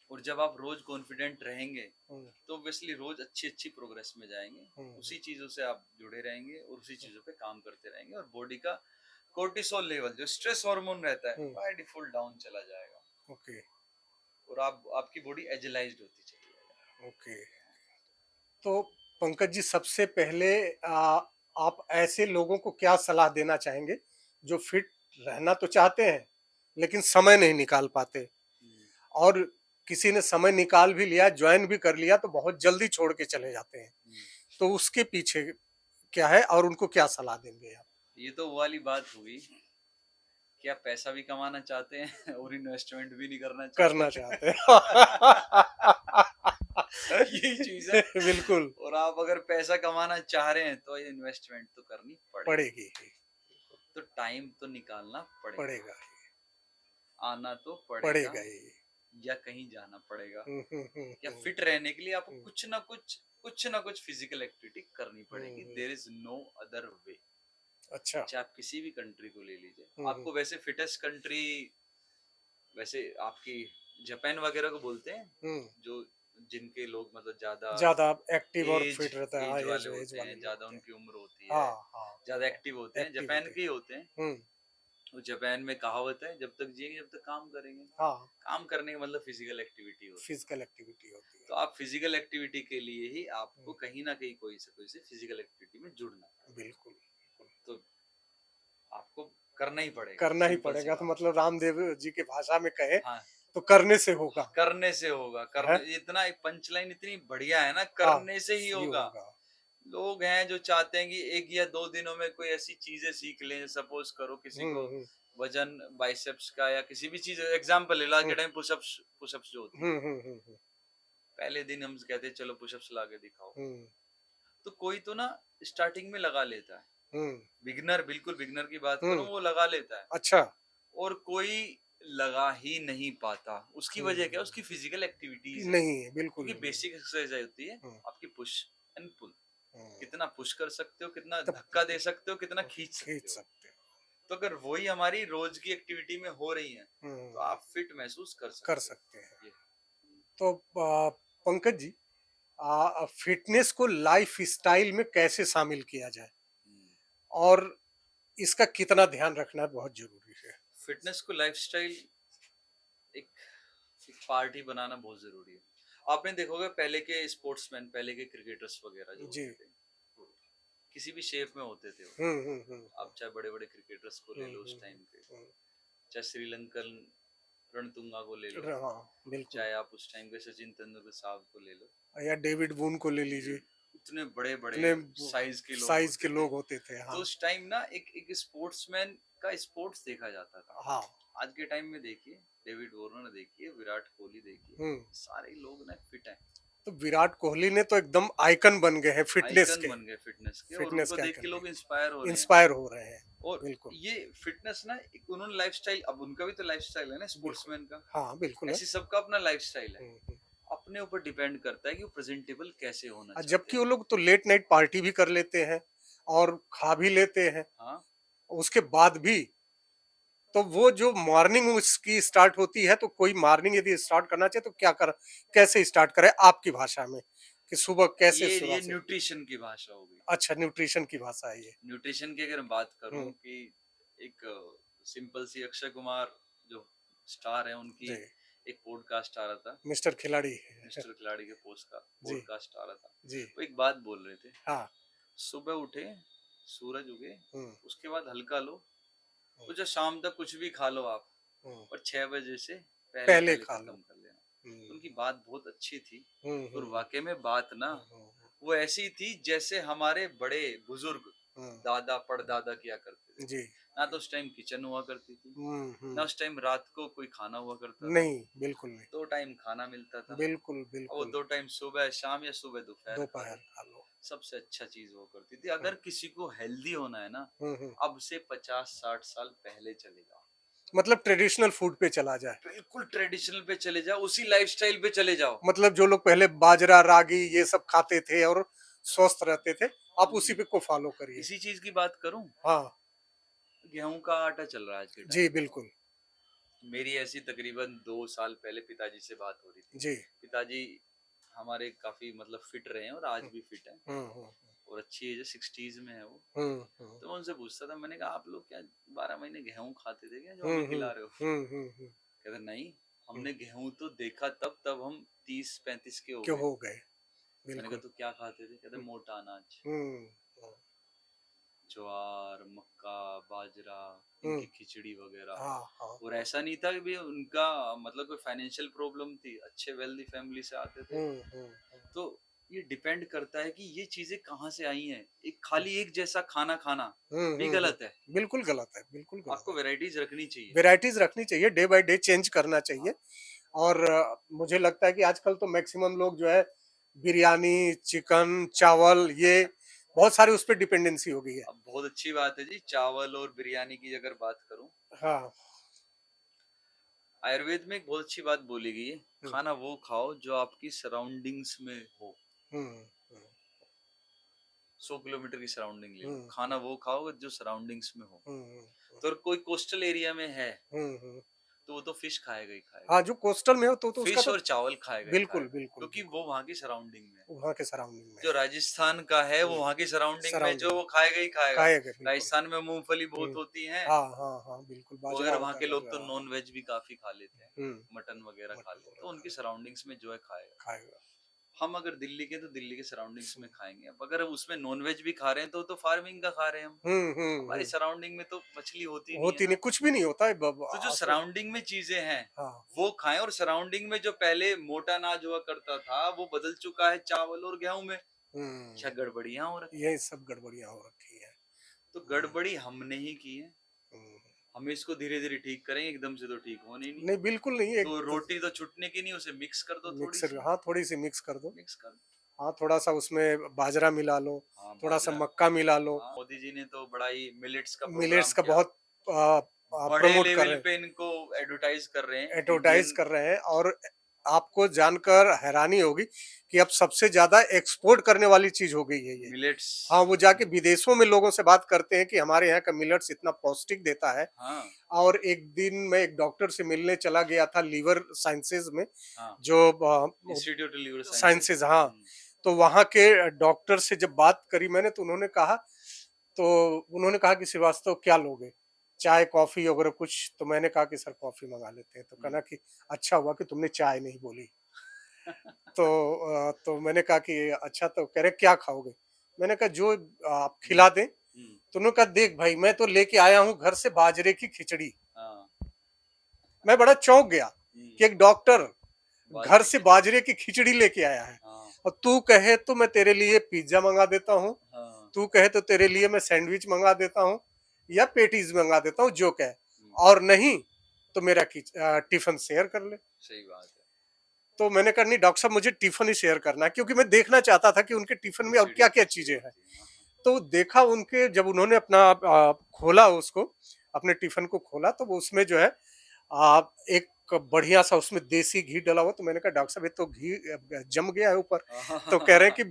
और जब आप रोज कॉन्फिडेंट रहेंगे, हम्म। तो ऑब्वियसली रोज अच्छी अच्छी प्रोग्रेस में जाएंगे। हम्म। उसी चीजों से आप जुड़े रहेंगे और उसी चीजों पे काम करते रहेंगे, और बॉडी का कोर्टिसोल लेवल जो स्ट्रेस हार्मोन रहता है हम्म। बाय डिफॉल्ट डाउन चला जाएगा, ओके। और आपकी बॉडी एजिलाइज्ड होती चली जाएगी। ओके। तो पंकज जी, सबसे पहले आप ऐसे लोगों को क्या सलाह देना चाहेंगे जो फिट रहना तो चाहते हैं लेकिन समय नहीं निकाल पाते, हम्म, और किसी ने समय निकाल भी लिया, ज्वाइन भी कर लिया, तो बहुत जल्दी छोड़ के चले जाते हैं? हम्म। तो उसके पीछे क्या है और उनको क्या सलाह देंगे आप? ये तो वो वाली बात हुई कि आप पैसा भी कमाना चाहते हैं और इन्वेस्टमेंट भी नहीं करना चाहते। करना चाहते हैं। यही चीज है। बिल्कुल। और आप अगर पैसा कमाना चाह रहे हैं तो इन्वेस्टमेंट तो करनी पड़ेगी। पड़ेगी ही। तो टाइम तो निकालना पड़ेगा, पड़ेगा ही। आना तो पड़ेगा। पड़ेगा ही। या कहीं जाना पड़ेगा, या हम्म। फिट रहने के लिए आपको हम्म, कुछ ना कुछ फिजिकल एक्टिविटी करनी पड़ेगी। Hmm. There is no other way. अच्छा। चाहे आप किसी भी कंट्री को ले लीजिए, हम्म। आपको वैसे फिटेस्ट कंट्री वैसे आपकी जापान वगैरह को बोलते हैं, हम्म। जो जिनके लोग मतलब ज्यादा ज्यादा एक्टिव और एज फिट रहता है, हाँ, एज वाले एज होते वाले हैं, लोग ज्यादा होते हैं। उनकी उम्र होती है, हाँ, हाँ, ज्यादा हाँ। एक्टिव होते हैं, एक्टिव जापान होते हैं। के ही होते हैं। हम्म। वो जापान में कहावत है, जब तक जिएंगे जब तक काम करेंगे। हाँ, काम करने का मतलब फिजिकल एक्टिविटी होती है। फिजिकल एक्टिविटी होती है। तो आप फिजिकल एक्टिविटी के लिए ही आपको हम्म, कहीं ना कहीं कोई से फिजिकल एक्टिविटी में जुड़ना है। बिल्कुल, बिल्कुल। तो आपको करना ही पड़ेगा, करना ही सिंपल सी पड़ेगा, तो बात मतलब रामदेव जी की भाषा में कहे है। हाँ, तो करने से होगा। करने से होगा। है। करने इतना एक पंच लाइन इतनी बढ़िया है ना, हाँ, करने से ही सही होगा। होगा। लोग हैं जो चाहते हैं कि 1 या 2 दिनों में कोई ऐसी चीजें सीख लें। सपोज करो किसी को हम्म। वजन बाइसेप्स का या किसी भी चीज, एग्जांपल ले लो, आज हम्म। के टाइम पुशअप्स पुशअप्स जो होती है, पहले दिन हम कहते हैं चलो पुशअप्स ला के दिखाओ, हम्म। तो कोई तो ना स्टार्टिंग में लगा लेता है। हम्म। बिगनर, बिल्कुल बिगनर की बात करूं, हम्म। वो लगा लेता है। अच्छा। और कोई लगा ही नहीं पाता। उसकी वजह क्या है? हम्म। उसकी फिजिकल कि एक्टिविटीज है। नहीं है, बिल्कुल क्योंकि नहीं है। बेसिक एक्सरसाइज होती है हम्म। आपकी पुश एंड पुल। हम्म। कितना पुश कर सकते हो, कितना तब धक्का दे सकते हो, कितना खींच खींच सकते हो। सकते हो। तो अगर वही हमारी रोज की एक्टिविटी में हो रही है, तो हम्म। आप फिट महसूस कर कर सकते हो। सकते हैं। ये तो पंकज जी, फिटनेस को लाइफ स्टाइल में कैसे शामिल किया जाए और इसका कितना ध्यान रखना बहुत जरूरी है? फिटनेस को लाइफस्टाइल एक एक पार्ट ही बनाना बहुत जरूरी है। आपने देखा होगा पहले के स्पोर्ट्समैन, पहले के क्रिकेटर्स वगैरह जो जी। होते थे, वो किसी भी शेप में होते थे वो। हम्म। आप चाहे बड़े बड़े क्रिकेटर्स को ले लो उस टाइम के, हम्म। चाहे श्रीलंकन रणतुंगा को ले लो, हाँ, बिल्कुल। चाहे आप उस टाइम के सचिन तेंदुलकर साहब को ले लो, या डेविड बून को ले लीजिए। इतने बड़े बड़े इतने साइज के लोग साइज होते के थे। लोग होते थे, तो हाँ। उस टाइम ना एक स्पोर्ट्समैन का स्पोर्ट्स देखा जाता था। हाँ। आज के टाइम में देखिए, डेविड वार्नर देखिए, विराट कोहली देखिए, हम्म। सारे लोग ना फिट हैं। तो विराट कोहली ने तो एकदम आइकन बन गए हैं फिटनेस आइकन के। बन गए फिटनेस के, और फिटनेस उनको के देख के आइकन लोग इंस्पायर हो के रहे हैं। इंस्पायर हो रहे हैं। और बिल्कुल। ये फिटनेस ना एक उन्होंने लाइफस्टाइल, अब उनका भी तो लाइफस्टाइल है ना बिल्कुल। स्पोर्ट्समैन का। हाँ, बिल्कुल है। ऐसे सबका अपना लाइफस्टाइल है। हम्म। अपने ऊपर डिपेंड करता है कि वो प्रेजेंटेबल कैसे होना चाहते जबकि वो हैं। लोग तो लेट नाइट पार्टी भी कर लेते हैं और खा भी लेते हैं हाँ, उसके बाद भी। तो वो जो मॉर्निंग उसकी स्टार्ट होती है, तो कोई मॉर्निंग यदि स्टार्ट करना चाहे तो क्या कर, कैसे स्टार्ट करे आपकी भाषा में, कि सुबह कैसे सुबह ये से? न्यूट्रिशन की भाषा हो गई। अच्छा, न्यूट्रिशन की भाषा है ये। न्यूट्रिशन की अगर मैं बात करूं हम्म। कि एक सिंपल सी अक्षय कुमार जो स्टार है, उनकी जी। एक पॉडकास्ट आ रहा था, मिस्टर खिलाड़ी। मिस्टर खिलाड़ी के पोस्ट का जी। पॉडकास्ट आ रहा था। जी। वो एक बात बोल रहे थे, हाँ। सुबह उठे, सूरज उगे, हम्म। उसके बाद हल्का लो, हम्म। वो जो शाम तक कुछ भी खा लो आप, हम्म। और 6 बजे से पहले पहले पहले खा लो। खत्म कर लेना। हम्म। उनकी बात बहुत अच्छी थी। और हम्म। वाकई में बात ना हम्म। वो ऐसी थी जैसे हमारे बड़े बुजुर्ग हम्म। दादा परदादा किया करते थे। जी। ना तो उस टाइम किचन हुआ करती थी, ना उस टाइम रात को कोई खाना हुआ करता था। नहीं, बिल्कुल नहीं। 2 टाइम खाना मिलता था, बिल्कुल, और वो बिल्कुल। 2 टाइम सुबह शाम या सुबह दोपहर खा दोपहर लो। खा लो। सबसे अच्छा चीज हुआ करती थी। हम्म। अगर किसी को हेल्दी होना है ना, हम्म। अब से 50-60 साल पहले चले जाओ। मतलब ट्रेडिशनल फूड पे चला जाए। बिल्कुल ट्रेडिशनल पे चले जाओ, उसी लाइफस्टाइल पे चले जाओ। मतलब जो लोग पहले बाजरा, रागी ये सब खाते थे और स्वस्थ रहते थे, आप उसी पे को फॉलो करिए। इसी चीज की बात करूं, हाँ। गेहूं का आटा चल रहा है आज के टाइम जी, में। बिल्कुल। मेरी ऐसी तकरीबन 2 साल पहले पिताजी से बात हो रही थी। जी। पिताजी हमारे काफी मतलब फिट रहे हैं, और आज हम्म। भी फिट हैं, हम्म। और अच्छी एज है, 60s में है वो। हम्म। तो मैं उनसे पूछता था, मैंने कहा आप लोग क्या 12 महीने गेहूं खाते थे क्या, जो हम्म। हमें खिला रहे हो? हम्म। कहते नहीं, हम्म। हमने गेहूं तो देखा तब हम 30-35 के हो क्यों गए। हो गए? मैंने कहा बिल्कुल। तो क्या खाते थे? कहते हम्म। मोटा अनाज, हम्म। ज्वार, मक्का, बाजरा, हम्म। इनकी खिचड़ी वगैरह। हाँ, हाँ, और हाँ। ऐसा नहीं था कि भी उनका मतलब कोई फाइनेंशियल प्रॉब्लम थी, अच्छे वेल्दी फैमिली से आते थे। हम्म। तो ये डिपेंड करता है कि ये चीजें कहाँ से आई हैं। एक खाली एक जैसा खाना खाना भी गलत है। बिल्कुल गलत है, बिल्कुल गलत आपको है। वेराइटीज रखनी चाहिए। वेराइटीज रखनी चाहिए, डे बाय डे चेंज करना चाहिए। हाँ, और मुझे लगता है कि आजकल तो मैक्सिमम लोग जो है बिरयानी, चिकन, चावल, ये बहुत सारे उस पर डिपेंडेंसी हो गई है। अब बहुत अच्छी बात है जी, चावल और बिरयानी की अगर बात करूं, हाँ। आयुर्वेद में एक बहुत अच्छी बात बोली गई है, हम्म, खाना वो खाओ जो आपकी सराउंडिंग्स में हो। हम्म, 100 किलोमीटर की सराउंडिंग ले लो, हम्म, खाना वो खाओ जो सराउंडिंग्स में हो। हम्म, तो अगर कोई कोस्टल एरिया में है हम्म। तो वो तो फिश खाएगा ही खाएगा, हाँ, जो कोस्टल में हो तो उसका फिश तो और चावल खाएगा ही बिल्कुल, खाएगा, बिल्कुल, क्योंकि बिल्कुल, वो वहां की सराउंडिंग में है। वहाँ के सराउंडिंग में जो है। राजस्थान का है वो हम्म, वहां की सराउंडिंग में जो सराउंडिंग वो में खाएगा ही खाएगा। खाएगा बिल्कुल। राजस्थान में मूंगफली बहुत हम्म, होती है, हाँ, हाँ, हाँ, बिल्कुल, वो बाजरा अगर वहाँ होता है, के लोग बाजरा, तो हाँ, नॉन वेज भी काफी खा लेते हैं, हम्म, मटन वगैरह खा मटन लेते हैं, वगैरह तो उनकी खाएगा, सराउंडिंग्स में जो है खाएगा। खाएगा। हम अगर दिल्ली के तो दिल्ली के सराउंडिंग्स में खाएंगे, अब अगर उसमें नॉन वेज भी खा रहे हैं तो फार्मिंग का खा रहे हैं हम। हमारी हम्म। सराउंडिंग में तो मछली होती नहीं है होती नहीं, ना। कुछ भी नहीं होता है, तो जो आसपास। सराउंडिंग में चीजें हैं हाँ, वो खाएं, और सराउंडिंग में जो पहले मोटा अनाज हुआ करता था वो बदल चुका है चावल और गेहूं में। हम्म, क्या गड़बड़ियां हो रखी यही हैं। सब गड़बड़ियाँ हो रखी है। तो हम्म, गड़बड़ी हमने ही की है, हम्म। हम इसको धीरे धीरे ठीक करेंगे, एकदम से तो ठीक होने ही नहीं। नहीं, बिल्कुल नहीं, एक तो रोटी तो छुटने की नहीं, उसे मिक्स कर दो थोड़ी मिक्सर, सी, हाँ, थोड़ी सी मिक्स कर दो। मिक्स कर। हाँ, थोड़ा सा उसमें बाजरा मिला लो, हाँ थोड़ा सा बाजरा। मक्का मिला लो। हाँ मोदी जी ने तो बड़ा ही मिलेट्स का मिलेट्स प्रोग्राम का किया, बहुत बड़े प्रमोट कर लेवल रहे हैं, पे इनको एडवर्टाइज कर रहे हैं एडवर्टाइज इंडियन कर रहे हैं। और आपको जानकर हैरानी होगी कि अब सबसे ज्यादा एक्सपोर्ट करने वाली चीज हो गई है ये। मिलेट्स। हाँ, वो जाके विदेशों में लोगों से बात करते हैं कि हमारे यहाँ का मिलेट्स इतना पौष्टिक देता है। हाँ और एक दिन मैं एक डॉक्टर से मिलने चला गया था लीवर साइंसेज में, हाँ, जो इंस्टीट्यूट लिवर साइंसेस। साइंसेज, हाँ। तो वहाँ के डॉक्टर से जब बात करी मैंने, तो उन्होंने कहा कि श्रीवास्तव क्या लोगे, चाय कॉफी वगैरह कुछ? तो मैंने कहा कि सर कॉफी मंगा लेते हैं। तो कहना कि अच्छा हुआ कि तुमने चाय नहीं बोली। तो मैंने कहा कि अच्छा, तो कह रहे क्या खाओगे? मैंने कहा जो आप खिला दें। तो उन्होंने कहा देख भाई, मैं तो लेके आया हूँ घर से बाजरे की खिचड़ी। हाँ। मैं बड़ा चौंक गया कि एक डॉक्टर घर बाजरे से की खिचड़ी। बाजरे की खिचड़ी लेके आया है। हाँ और तू कहे तो मैं तेरे लिए पिज्जा मंगा देता हूँ, हाँ। तू कहे तो तेरे लिए मैं सैंडविच मंगा देता हूँ या पेटीज मंगा देता हूँ, जो कहे। हम्म, और नहीं तो मेरा टिफिन शेयर कर ले। सही बात है। तो मैंने कहा नहीं डॉक्टर साहब, मुझे टिफिन ही शेयर करना है, क्योंकि मैं देखना चाहता था कि उनके टिफिन में और खिचड़ी क्या क्या कैसी चीजें हैं। होती है। हाँ हाँ। तो देखा उनके, जब उन्होंने अपना खोला उसको, अपने टिफिन को खोला, तो वो उसमें जो है एक बढ़िया सा उसमें देसी घी डला हुआ। तो मैंने कहा डॉक्टर साहब, ये तो घी जम गया है ऊपर। तो कह रहे हैं कि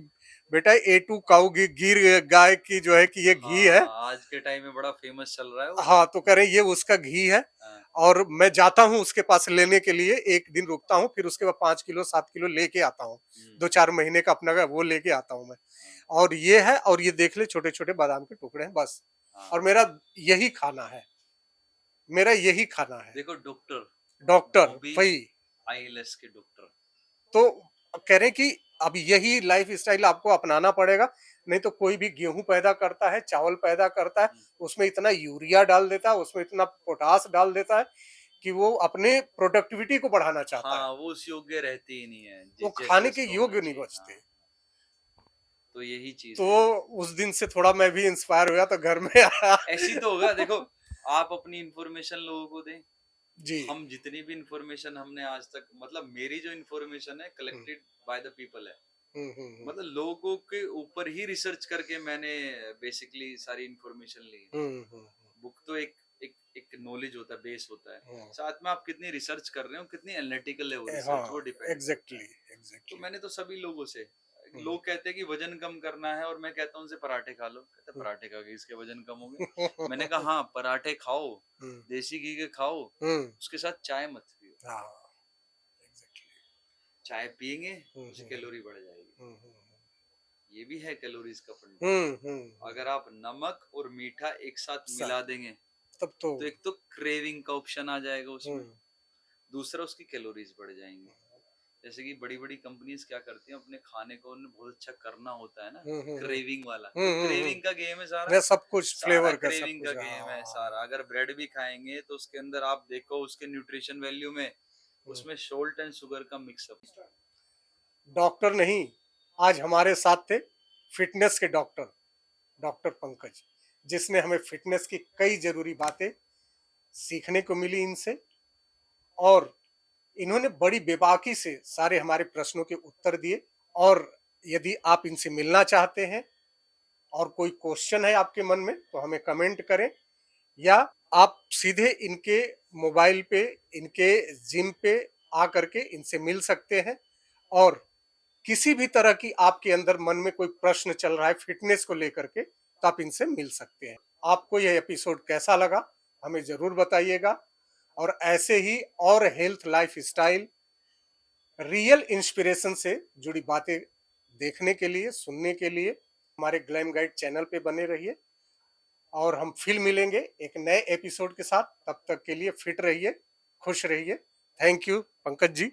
बेटा A2 काऊ घी, गिर गाय की जो है कि ये घी है। हाँ आज के टाइम में बड़ा फेमस चल रहा है वो। हाँ, तो कह रहे हैं ये उसका घी है। हाँ। और मैं जाता हूँ उसके पास लेने के लिए, एक दिन रुकता हूँ, फिर उसके बाद 5 किलो 7 किलो लेके आता हूँ। हम्म, 2-4 महीने का अपना वो लेके आता हूँ मैं। हाँ और ये है, और ये देख ले छोटे छोटे बादाम के टुकड़े हैं बस। और हाँ। मेरा यही खाना है, मेरा यही खाना है। देखो डॉक्टर, डॉक्टर वो भी वही। आईएलएस के डॉक्टर। तो कह रहे हैं कि अब यही लाइफ स्टाइल आपको अपनाना पड़ेगा, नहीं तो कोई भी गेहूं पैदा करता है, चावल पैदा करता है, उसमें इतना यूरिया डाल देता है, उसमें इतना पोटास डाल देता है कि वो अपने प्रोडक्टिविटी को बढ़ाना चाहता है, हाँ वो उस योग्य रहती ही नहीं है वो जिस जैसे खाने के उसका होना योग्य नहीं चाहिए। हाँ बचते। तो यही चीज तो है। उस दिन से थोड़ा मैं भी इंस्पायर हुआ, तो घर में आया। ऐसी तो होगा देखो, आप अपनी इंफॉर्मेशन लोगों को दें। जी। हम जितनी भी इंफॉर्मेशन हमने आज तक, मतलब मेरी जो इंफॉर्मेशन है हम्म, कलेक्टेड बाय द पीपल है, हम्म, मतलब लोगों के ऊपर ही रिसर्च करके मैंने बेसिकली सारी इंफॉर्मेशन ली है। हम्म, हम्म, बुक तो एक नॉलेज होता है, बेस होता है, हम्म, साथ में आप कितनी रिसर्च कर रहे हो, कितनी एनालिटिकल है वो हाँ, रिसर्च, वो डिपेंड करता एग्जैक्टली, है। तो एग्जैक्टली। मैंने तो सभी लोगों से, लोग कहते हैं कि वजन कम करना है और मैं कहता हूँ उनसे पराठे खा लो, कहते हैं पराठे खा के इसके वजन कम हो गए। मैंने कहा हाँ पराठे खाओ, देसी घी के खाओ, हम्म, उसके साथ चाय मत पियो। हाँ, एग्जैक्टली। चाय पियेंगे हम्म, उससे हम्म, कैलोरी बढ़ जाएगी, हम्म, ये भी है कैलोरीज का फंडा। हम्म, हम्म। अगर आप नमक और मीठा एक साथ साथ, मिला देंगे तब तो तो एक तो क्रेविंग का ऑप्शन आ जाएगा उसमें, हम्म, दूसरा उसकी कैलोरीज बढ़ जाएंगी। जैसे कि बड़ी बड़ी कंपनीज क्या करती हैं, अपने खाने को उन्हें बहुत अच्छा करना होता है ना, हम्म, क्रेविंग वाला, तो हम्म, क्रेविंग का गेम है सारा। मैं सब कुछ सारा फ्लेवर का, सब क्रेविंग का कुछ, गेम है हाँ। सारा। अगर ब्रेड भी खाएंगे तो उसके अंदर आप देखो उसके न्यूट्रिशन वैल्यू में, हम्म। उसमें सोल्ट एंड शुगर का मिक्सअप। डॉक्टर नहीं, आज हमारे साथ थे फिटनेस के डॉक्टर, डॉक्टर पंकज, जिसने हमें फिटनेस की कई जरूरी बातें सीखने को मिली इनसे। और इन्होंने बड़ी बेबाकी से सारे हमारे प्रश्नों के उत्तर दिए। और यदि आप इनसे मिलना चाहते हैं और कोई क्वेश्चन है आपके मन में, तो हमें कमेंट करें, या आप सीधे इनके मोबाइल पे, इनके जिम पे आकर के इनसे मिल सकते हैं और किसी भी तरह की आपके अंदर मन में कोई प्रश्न चल रहा है फिटनेस को लेकर के, तो आप इनसे मिल सकते हैं। आपको यह एपिसोड कैसा लगा, हमें ज़रूर बताइएगा और ऐसे ही और हेल्थ लाइफ़स्टाइल, रियल इंस्पिरेशन से जुड़ी बातें देखने के लिए, सुनने के लिए हमारे ग्लैम गाइड चैनल पे बने रहिए और हम फिर मिलेंगे एक नए एपिसोड के साथ। तब तक के लिए फिट रहिए, खुश रहिए। Thank you Pankaj ji.